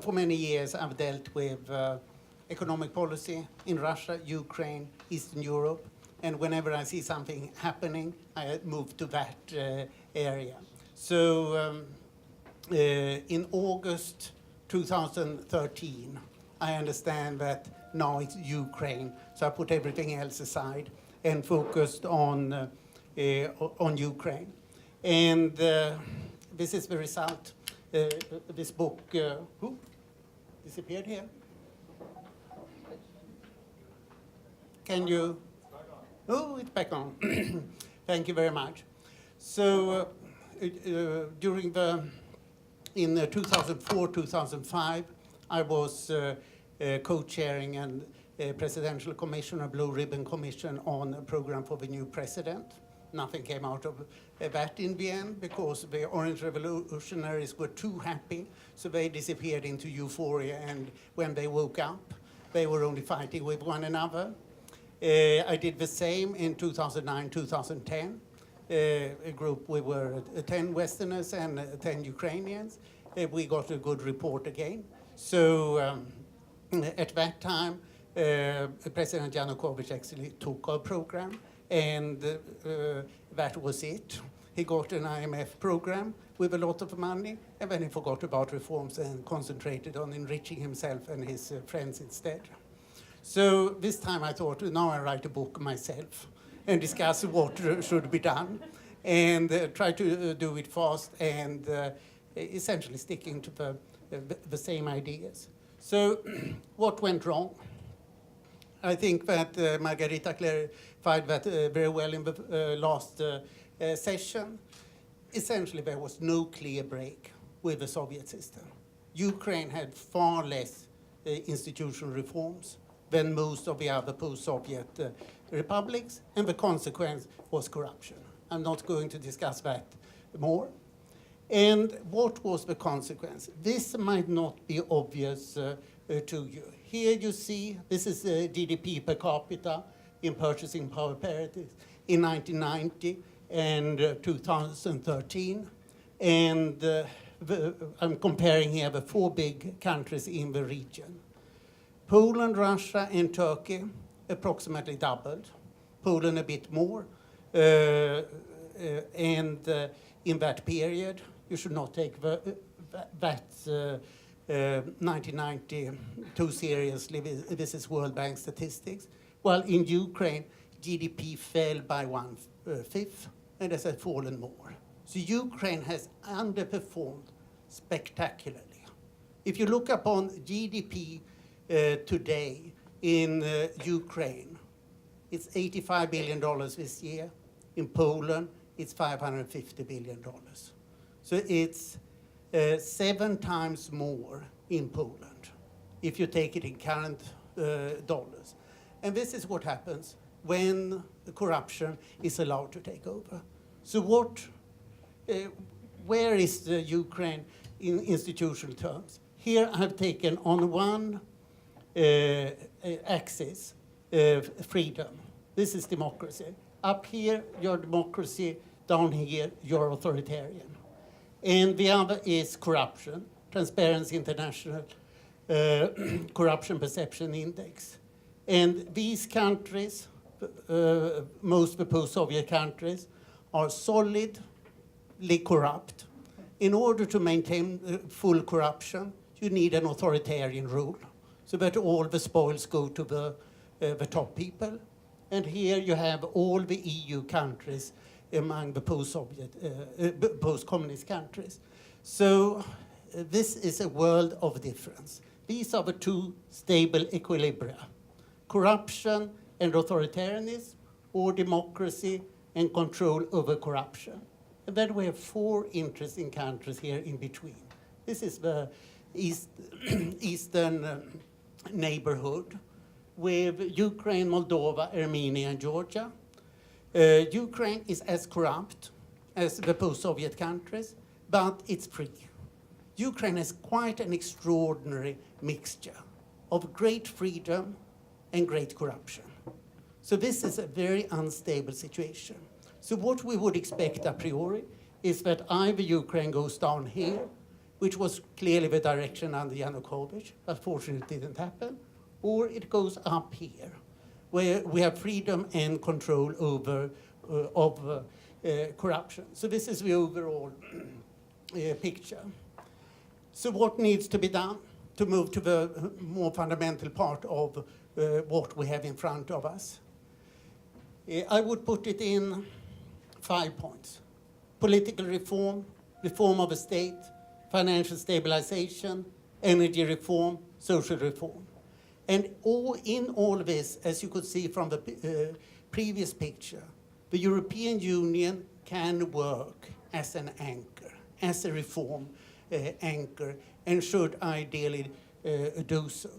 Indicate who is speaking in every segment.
Speaker 1: For many years, I've dealt with economic policy in Russia, Ukraine, Eastern Europe, and whenever I see something happening, I move to that area. So in August 2013, I understand that now it's Ukraine, so I put everything else aside and focused on Ukraine. And this is the result. This book, who disappeared here? Can you? Oh, it's back on. Thank you very much. So during in 2004-2005, I was co-chairing a presidential commission, a Blue Ribbon Commission on a program for the new president. Nothing came out of that in the end because the Orange Revolutionaries were too happy, so they disappeared into euphoria, and when they woke up, they were only fighting with one another. I did the same in 2009-2010. A group, we were 10 Westerners and 10 Ukrainians. We got a good report again. So at that time, President Yanukovych actually took our program, and that was it. He got an IMF program with a lot of money, and then he forgot about reforms and concentrated on enriching himself and his friends instead. So this time I thought, now I write a book myself and discuss what should be done, and try to do it fast and essentially sticking to the same ideas. So what went wrong? I think that Margarita clarified that very well in the last session. Essentially, there was no clear break with the Soviet system. Ukraine had far less institutional reforms than most of the other post-Soviet republics, and the consequence was corruption. I'm not going to discuss that more. And what was the consequence? This might not be obvious to you. Here you see, this is GDP per capita in purchasing power parity in 1990 and 2013. And I'm comparing here the four big countries in the region. Poland, Russia, and Turkey approximately doubled. Poland a bit more. And in that period, you should not take that 1990 too seriously. This is World Bank statistics. Well, in Ukraine, GDP fell by 1/5, and it has fallen more. So Ukraine has underperformed spectacularly. If you look upon GDP today in Ukraine, it's $85 billion this year. In Poland, it's $550 billion. So it's 7 times more in Poland, if you take it in current dollars. And this is what happens when the corruption is allowed to take over. So where is the Ukraine in institutional terms? Here I've taken on one axis freedom. This is democracy. Up here, your democracy. Down here, you're authoritarian. And the other is corruption, Transparency International Corruption Perception Index. And these countries, most of the post-Soviet countries, are solidly corrupt. In order to maintain full corruption, you need an authoritarian rule, so that all the spoils go to the top people. And here you have all the EU countries among the post-Soviet, post-communist countries. So this is a world of difference. These are the two stable equilibria: corruption and authoritarianism, or democracy and control over corruption. And then we have 4 interesting countries here in between. This is the eastern neighborhood with Ukraine, Moldova, Armenia, and Georgia. Ukraine is as corrupt as the post-Soviet countries, but it's free. Ukraine has quite an extraordinary mixture of great freedom and great corruption. So this is a very unstable situation. So what we would expect a priori is that either Ukraine goes down here, which was clearly the direction under Yanukovych, but fortunately it didn't happen, or it goes up here, where we have freedom and control over corruption. So this is the overall picture. So what needs to be done to move to the more fundamental part of what we have in front of us? I would put it in 5 points. Political reform, reform of the state, financial stabilization, energy reform, social reform. And in all this, as you could see from the previous picture, the European Union can work as an anchor, as a reform anchor, and should ideally do so.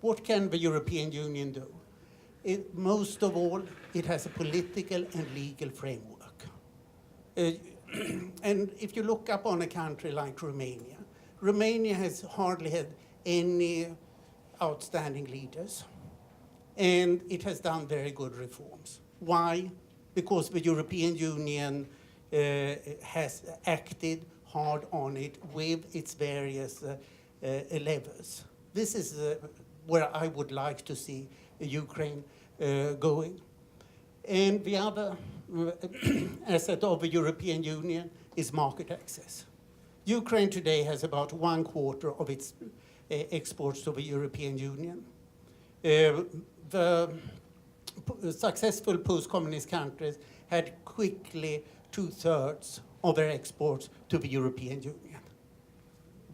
Speaker 1: What can the European Union do? Most of all, it has a political and legal framework. And if you look up on a country like Romania, Romania has hardly had any outstanding leaders, and it has done very good reforms. Why? Because the European Union has acted hard on it with its various levels. This is where I would like to see Ukraine going. And the other asset of the European Union is market access. Ukraine today has about 1/4 of its exports to the European Union. The successful post-communist countries had quickly 2/3 of their exports to the European Union.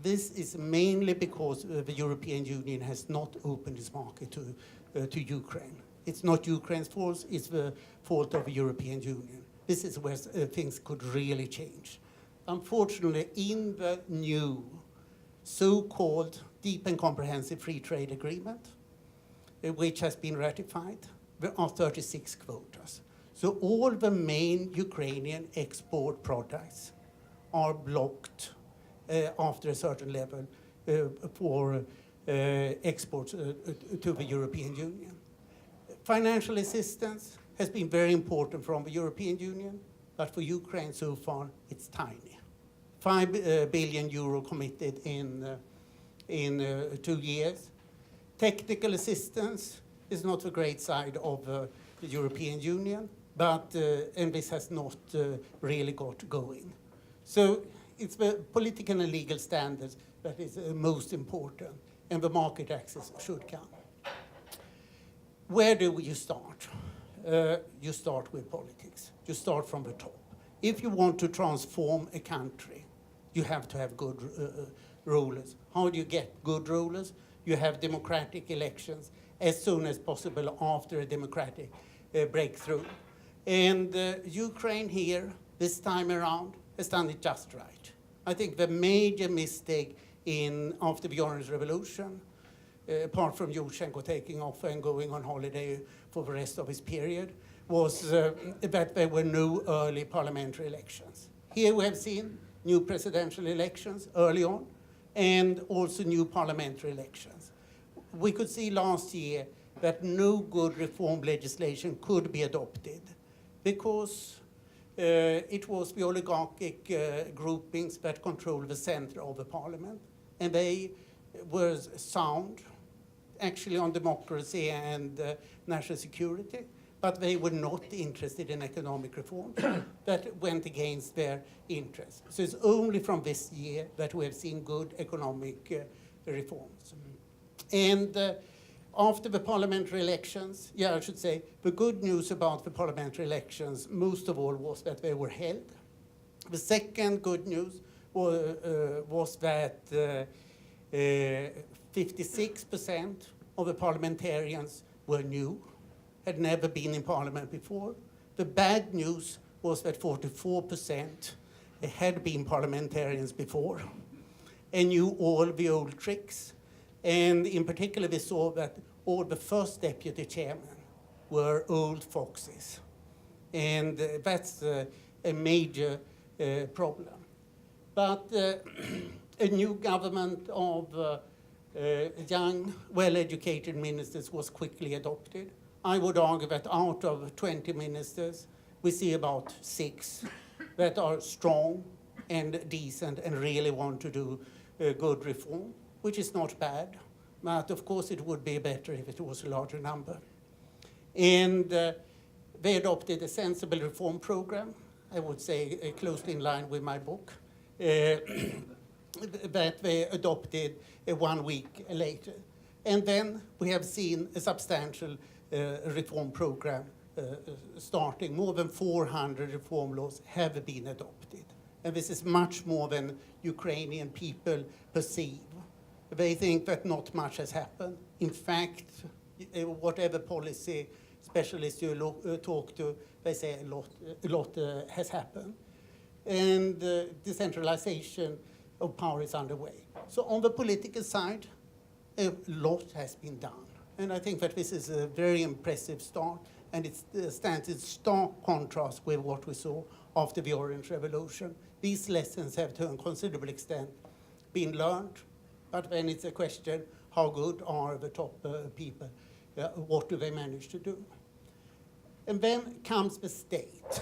Speaker 1: This is mainly because the European Union has not opened its market to Ukraine. It's not Ukraine's fault, it's the fault of the European Union. This is where things could really change. Unfortunately, in the new so-called deep and comprehensive free trade agreement, which has been ratified, there are 36 quotas. So all the main Ukrainian export products are blocked after a certain level for exports to the European Union. Financial assistance has been very important from the European Union, but for Ukraine so far, it's tiny. 5 billion euro committed in 2 years. Technical assistance is not the great side of the European Union, but and this has not really got going. So it's the political and legal standards that is most important, and the market access should come. Where do you start? You start with politics. You start from the top. If you want to transform a country, you have to have good rulers. How do you get good rulers? You have democratic elections as soon as possible after a democratic breakthrough. And Ukraine here, this time around, has done it just right. I think the major mistake after the Orange Revolution, apart from Yushchenko taking off and going on holiday for the rest of his period, was that there were no early parliamentary elections. Here we have seen new presidential elections early on, and also new parliamentary elections. We could see last year that no good reform legislation could be adopted because it was the oligarchic groupings that controlled the center of the parliament, and they were sound, actually, on democracy and national security, but they were not interested in economic reform that went against their interests. So it's only from this year that we have seen good economic reforms. And after the parliamentary elections, I should say, the good news about the parliamentary elections, most of all, was that they were held. The second good news was that 56% of the parliamentarians were new, had never been in parliament before. The bad news was that 44% had been parliamentarians before and knew all the old tricks. And in particular, we saw that all the first deputy chairmen were old foxes. And that's a major problem. But a new government of young, well-educated ministers was quickly adopted. I would argue that out of 20 ministers, we see about 6 that are strong, and decent and really want to do good reform, which is not bad. But of course it would be better if it was a larger number. And they adopted a sensible reform program, I would say closely in line with my book, that they adopted 1 week later. And then we have seen a substantial reform program starting. More than 400 reform laws have been adopted. And this is much more than Ukrainian people perceive. They think that not much has happened. In fact, whatever policy specialists you talk to, they say a lot has happened. And decentralization of power is underway. So on the political side, a lot has been done. And I think that this is a very impressive start, and it stands in stark contrast with what we saw after the Orange Revolution. These lessons have to a considerable extent been learned, but then it's a question, how good are the top people? What do they manage to do? And then comes the state.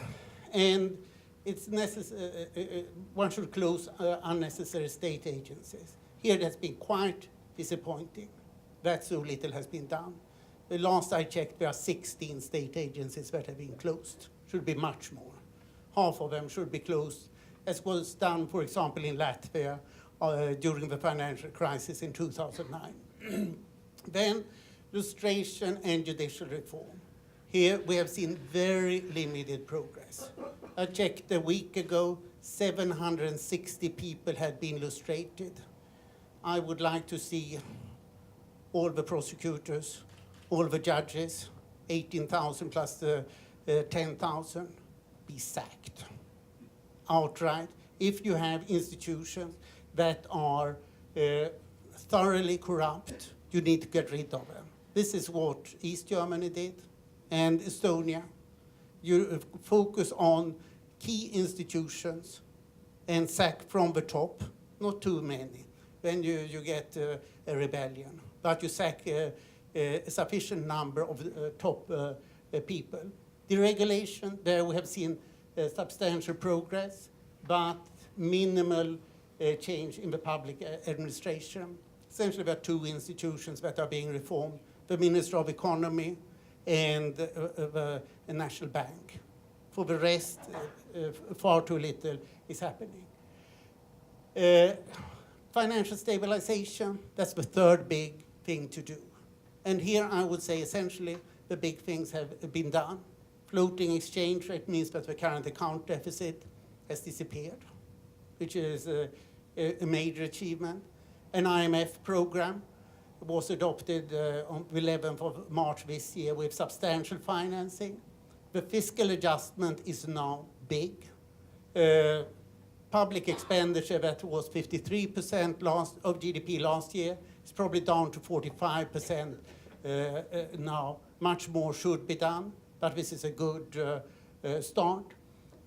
Speaker 1: And it's necessary, one should close unnecessary state agencies. Here it has been quite disappointing that so little has been done. The last I checked, there are 16 state agencies that have been closed. Should be much more. Half of them should be closed, as was done, for example, in Latvia during the financial crisis in 2009. Then, lustration and judicial reform. Here we have seen very limited progress. I checked a week ago, 760 people had been lustrated. I would like to see all the prosecutors, all the judges, 18,000 plus the 10,000, be sacked outright. If you have institutions that are thoroughly corrupt, you need to get rid of them. This is what East Germany did, and Estonia. You focus on key institutions and sack from the top, not too many. Then you get a rebellion, but you sack a sufficient number of top people. Deregulation, there we have seen substantial progress, but minimal change in the public administration. Essentially, there are two institutions that are being reformed, the Minister of Economy and the National Bank. For the rest, far too little is happening. Financial stabilization, that's the third big thing to do. And here I would say essentially the big things have been done. Floating exchange rate means that the current account deficit has disappeared, which is a major achievement. An IMF program was adopted on the 11th of March this year with substantial financing. The fiscal adjustment is now big. Public expenditure that was 53% of GDP last year is probably down to 45% now. Much more should be done, but this is a good start.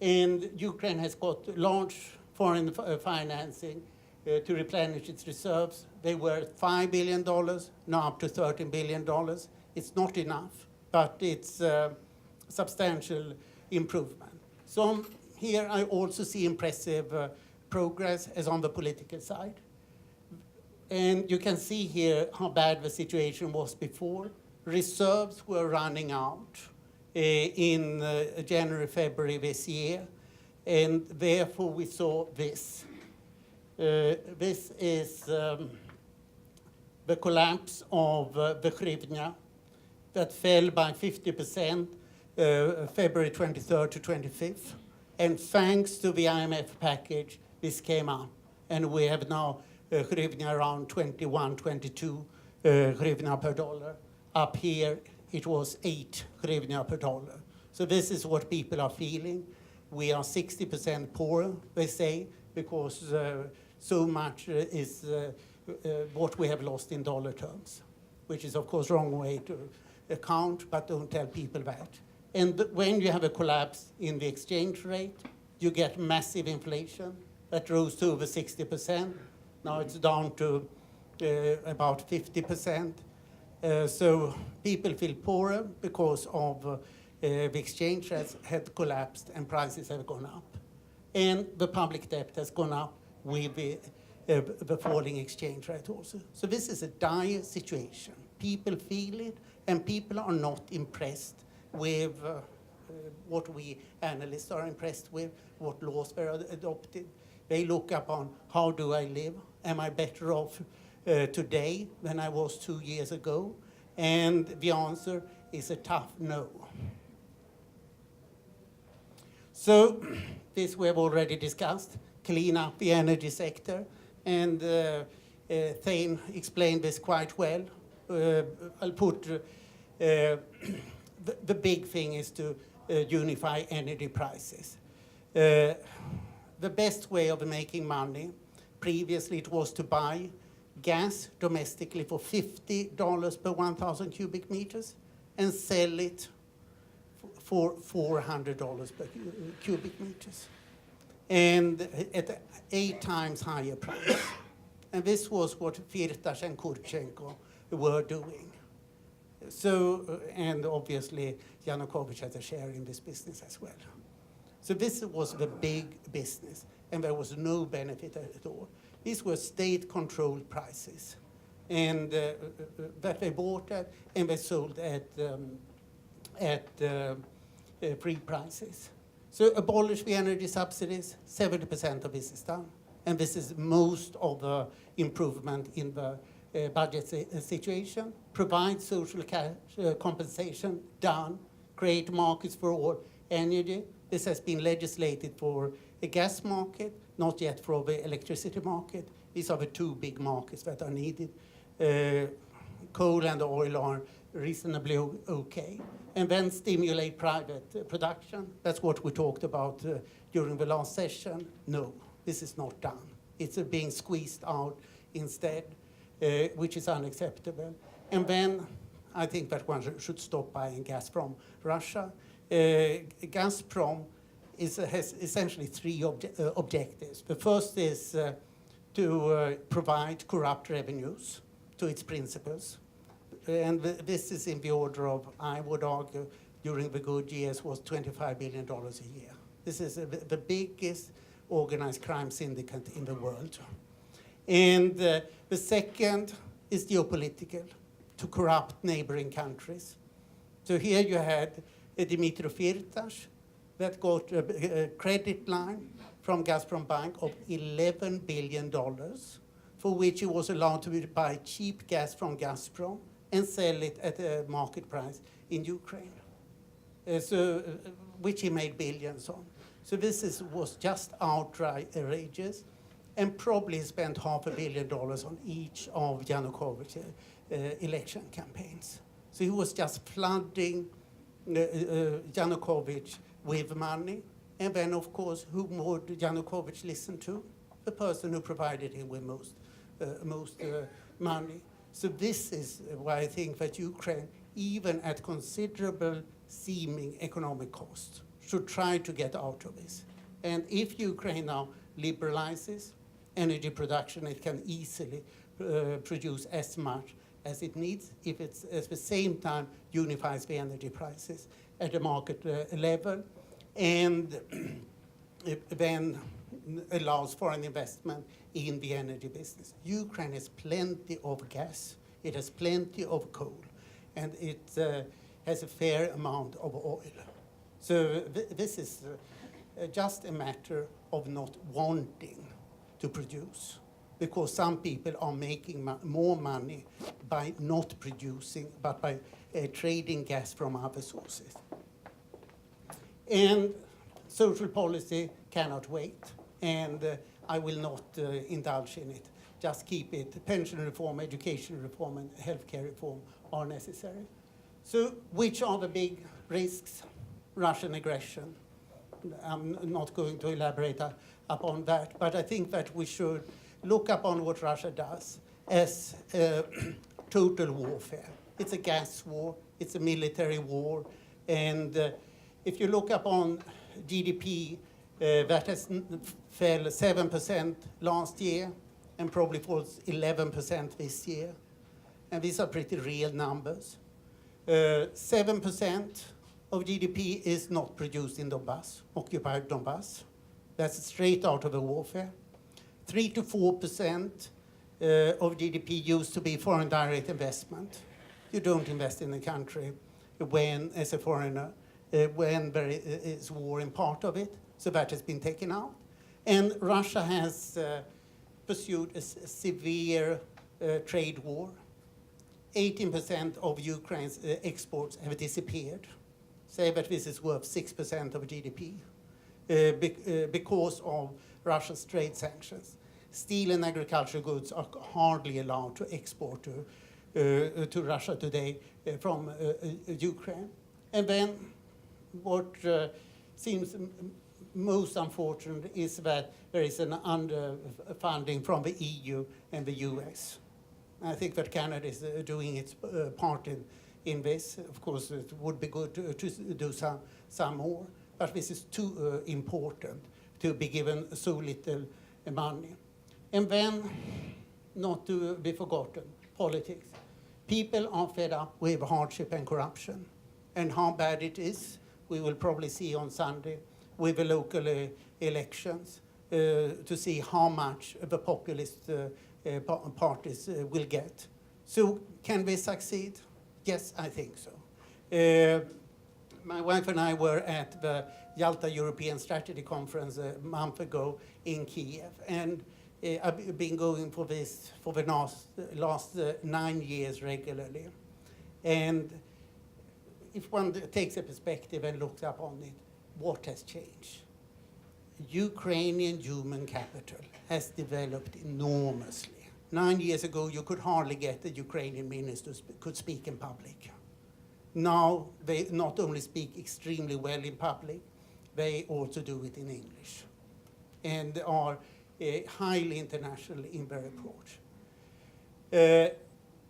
Speaker 1: And Ukraine has got large foreign financing to replenish its reserves. They were $5 billion, now up to $13 billion. It's not enough, but it's a substantial improvement. So here I also see impressive progress as on the political side. And you can see here how bad the situation was before. Reserves were running out in January, February this year, and therefore we saw this. This is the collapse of the hryvnia that fell by 50% February 23rd to 25th. And thanks to the IMF package, this came up. And we have now hryvnia around 21, 22 hryvnia per dollar. Up here, it was 8 hryvnia per dollar. So this is what people are feeling. We are 60% poorer, they say, because so much is what we have lost in dollar terms, which is, of course, wrong way to account, but don't tell people that. And when you have a collapse in the exchange rate, you get massive inflation that rose to over 60%. Now it's down to about 50%. So people feel poorer because of the exchange rates had collapsed and prices have gone up. And the public debt has gone up with the falling exchange rate also. So this is a dire situation. People feel it, and people are not impressed with what we analysts are impressed with, what laws were adopted. They look upon, how do I live? Am I better off today than I was 2 years ago? And the answer is a tough no. So this we have already discussed, clean up the energy sector, and Thane explained this quite well. I'll put the big thing is to unify energy prices. The best way of making money, previously it was to buy gas domestically for $50 per 1,000 cubic meters and sell it for $400 per cubic meters, and at 8 times higher price. And this was what Firtash and Kurchenko were doing. So, and obviously Yanukovych has a share in this business as well. So this was the big business, and there was no benefit at all. These were state-controlled prices, and that they bought at, and they sold at free prices. So abolish the energy subsidies, 70% of this is done. And this is most of the improvement in the budget situation. Provide social compensation, done. Create markets for all energy. This has been legislated for a gas market, not yet for the electricity market. These are the 2 big markets that are needed. Coal and oil are reasonably okay. And then stimulate private production. That's what we talked about during the last session. No, this is not done. It's being squeezed out instead, which is unacceptable. And then I think that one should stop buying gas from Russia. Gazprom has essentially 3 objectives. The first is to provide corrupt revenues to its principals. And this is in the order of, I would argue, during the good years was $25 billion a year. This is the biggest organized crime syndicate in the world. And the second is geopolitical, to corrupt neighboring countries. So here you had Dmitry Firtash that got a credit line from Gazprom Bank of $11 billion, for which he was allowed to buy cheap gas from Gazprom and sell it at a market price in Ukraine, which he made billions on. So this was just outright outrageous, and probably spent $500 million on each of Yanukovych's election campaigns. So he was just flooding Yanukovych with money. And then, of course, who would Yanukovych listen to? The person who provided him with most money. So this is why I think that Ukraine, even at considerable seeming economic cost, should try to get out of this. And if Ukraine now liberalizes energy production, it can easily produce as much as it needs if it's at the same time unifies the energy prices at the market level, and then allows foreign investment in the energy business. Ukraine has plenty of gas, it has plenty of coal, and it has a fair amount of oil. So this is just a matter of not wanting to produce, because some people are making more money by not producing, but by trading gas from other sources. And social policy cannot wait, and I will not indulge in it. Just keep it. Pension reform, education reform, and healthcare reform are necessary. So which are the big risks? Russian aggression. I'm not going to elaborate upon that, but I think that we should look upon what Russia does as total warfare. It's a gas war, it's a military war, and if you look upon GDP, that has fell 7% last year and probably falls 11% this year, and these are pretty real numbers. 7% of GDP is not produced in Donbass, occupied Donbass. That's straight out of a warfare. 3 to 4% of GDP used to be foreign direct investment. You don't invest in the country when, as a foreigner, when there is war in part of it. So that has been taken out. And Russia has pursued a severe trade war. 18% of Ukraine's exports have disappeared. Say that this is worth 6% of GDP because of Russia's trade sanctions. Steel and agricultural goods are hardly allowed to export to Russia today from Ukraine. And then what seems most unfortunate is that there is an underfunding from the EU and the US. I think that Canada is doing its part in this. Of course, it would be good to do some more, but this is too important to be given so little money. And then, not to be forgotten, politics. People are fed up with hardship and corruption. And how bad it is, we will probably see on Sunday with the local elections to see how much the populist parties will get. So can we succeed? Yes, I think so. My wife and I were at the Yalta European Strategy Conference a month ago in Kiev, and I've been going for this for the last 9 years regularly. And if one takes a perspective and looks up on it, what has changed? Ukrainian human capital has developed enormously. 9 years ago, you could hardly get the Ukrainian ministers could speak in public. Now, they not only speak extremely well in public, they also do it in English and are highly international in their approach.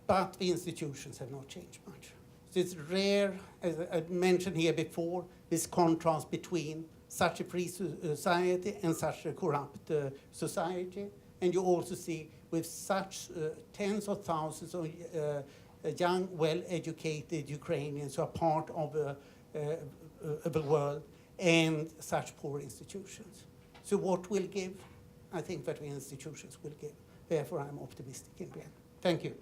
Speaker 1: But the institutions have not changed much. So it's rare, as I mentioned here before, this contrast between such a free society and such a corrupt society. And you also see with such tens of thousands of young, well-educated Ukrainians who are part of the world and such poor institutions. So what will give? I think that the institutions will give. Therefore, I'm optimistic in the end. Thank you.